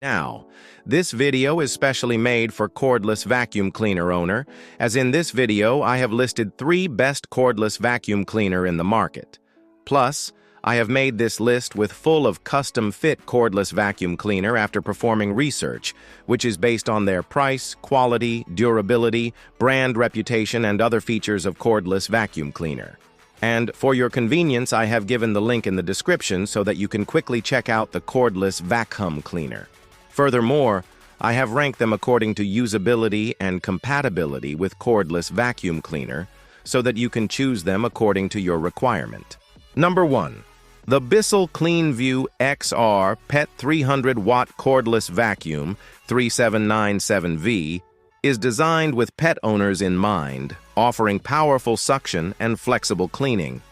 Now, this video is specially made for cordless vacuum cleaner owner, as in this video I have listed 3 best cordless vacuum cleaner in the market. Plus, I have made this list with full of custom-fit cordless vacuum cleaner after performing research, which is based on their price, quality, durability, brand reputation, and other features of cordless vacuum cleaner. And for your convenience, I have given the link in the description so that you can quickly check out the cordless vacuum cleaner. Furthermore, I have ranked them according to usability and compatibility with cordless vacuum cleaner so that you can choose them according to your requirement. Number 1. The Bissell CleanView XR PET 300-watt cordless vacuum 3797V is designed with pet owners in mind, offering powerful suction and flexible cleaning.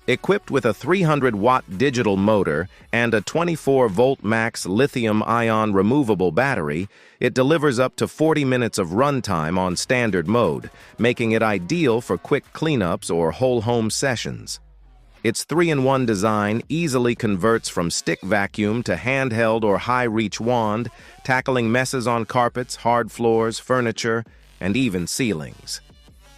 Equipped with a 300-watt digital motor and a 24-volt max lithium-ion removable battery, it delivers up to 40 minutes of runtime on standard mode, making it ideal for quick cleanups or whole-home sessions. Its 3-in-1 design easily converts from stick vacuum to handheld or high-reach wand, tackling messes on carpets, hard floors, furniture, and even ceilings.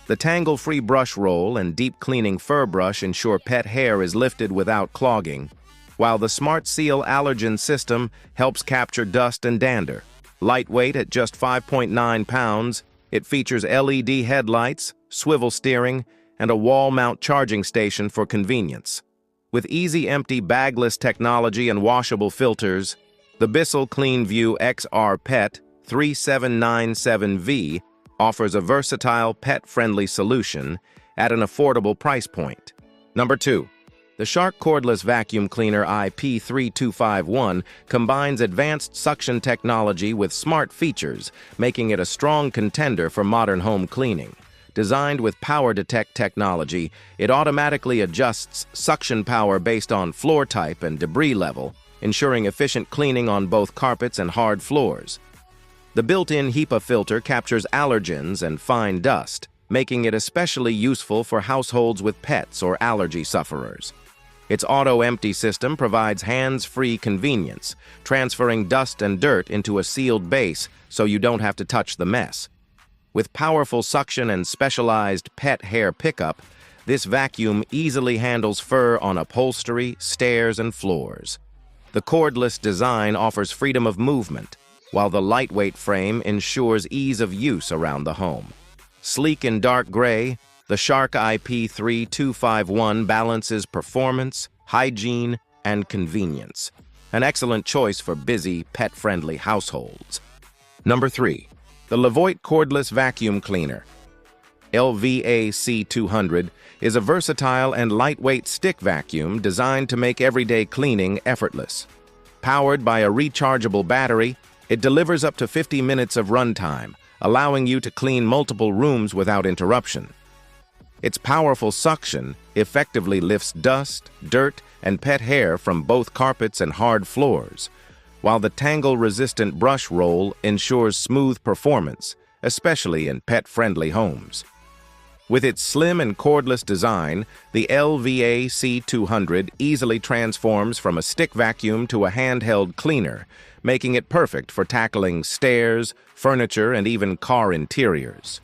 The tangle-free brush roll and deep cleaning fur brush ensure pet hair is lifted without clogging, while the Smart Seal allergen system helps capture dust and dander. Lightweight at just 5.9 pounds, it features LED headlights, swivel steering, and a wall-mount charging station for convenience. With easy empty bagless technology and washable filters, the Bissell CleanView XR PET 3797V offers a versatile, pet-friendly solution at an affordable price point. Number 2. The Shark Cordless Vacuum Cleaner IP3251 combines advanced suction technology with smart features, making it a strong contender for modern home cleaning. Designed with Power Detect technology, it automatically adjusts suction power based on floor type and debris level, ensuring efficient cleaning on both carpets and hard floors. The built-in HEPA filter captures allergens and fine dust, making it especially useful for households with pets or allergy sufferers. Its auto-empty system provides hands-free convenience, transferring dust and dirt into a sealed base so you don't have to touch the mess. With powerful suction and specialized pet hair pickup, this vacuum easily handles fur on upholstery, stairs, and floors. The cordless design offers freedom of movement, while the lightweight frame ensures ease of use around the home. Sleek in dark gray, the Shark IP3251 balances performance, hygiene, and convenience. An excellent choice for busy, pet-friendly households. Number 3. The Levoit Cordless Vacuum Cleaner LVAC200 is a versatile and lightweight stick vacuum designed to make everyday cleaning effortless. Powered by a rechargeable battery, it delivers up to 50 minutes of runtime, allowing you to clean multiple rooms without interruption. Its powerful suction effectively lifts dust, dirt, and pet hair from both carpets and hard floors, while the tangle-resistant brush roll ensures smooth performance, especially in pet-friendly homes. With its slim and cordless design, the LVAC200 easily transforms from a stick vacuum to a handheld cleaner, making it perfect for tackling stairs, furniture, and even car interiors.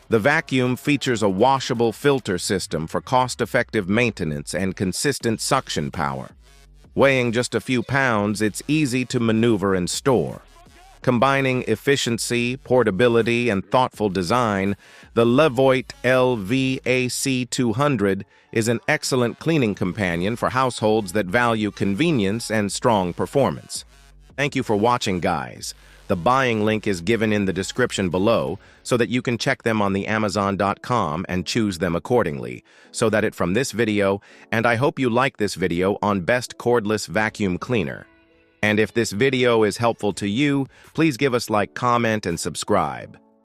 The vacuum features a washable filter system for cost-effective maintenance and consistent suction power. Weighing just a few pounds, it's easy to maneuver and store. Combining efficiency, portability, and thoughtful design, the Levoit LVAC200 is an excellent cleaning companion for households that value convenience and strong performance. Thank you for watching, guys. The buying link is given in the description below so that you can check them on the Amazon.com and choose them accordingly, so that it from this video, and I hope you like this video on Best Cordless Vacuum Cleaner. And if this video is helpful to you, please give us like, comment, and subscribe.